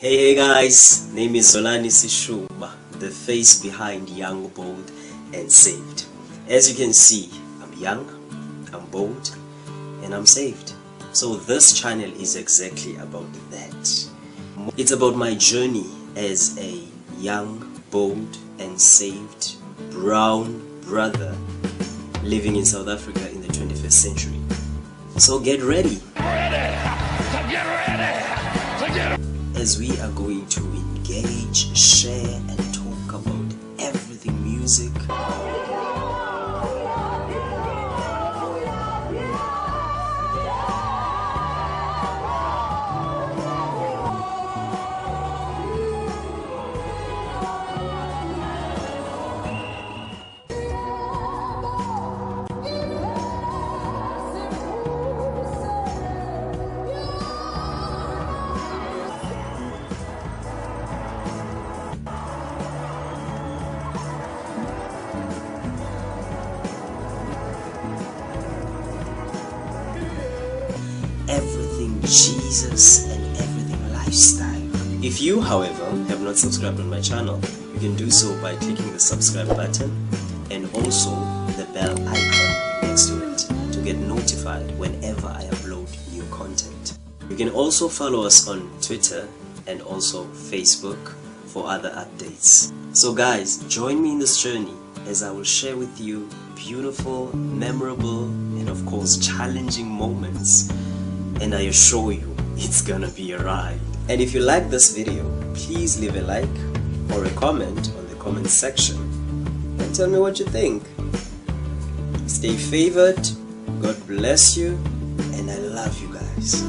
Hey guys, name is Zolani Sishuba, the face behind Young, Bold and Saved. As you can see, I'm young, I'm bold and I'm saved. So this channel is exactly about that. It's about my journey as a young, bold and saved brown brother living in South Africa in the 21st century. So get ready. As we are going to engage, share and talk about everything music, everything Jesus and everything lifestyle. If you, however, have not subscribed on my channel, you can do so by clicking the subscribe button and also the bell icon next to it to get notified whenever I upload new content. You can also follow us on Twitter and also Facebook for other updates. So guys, join me in this journey as I will share with you beautiful, memorable and of course challenging moments, and I assure you it's gonna be a ride. And if you like this video, please leave a like or a comment on the comment section and tell me what you think. Stay favored, God bless you, and I love you guys.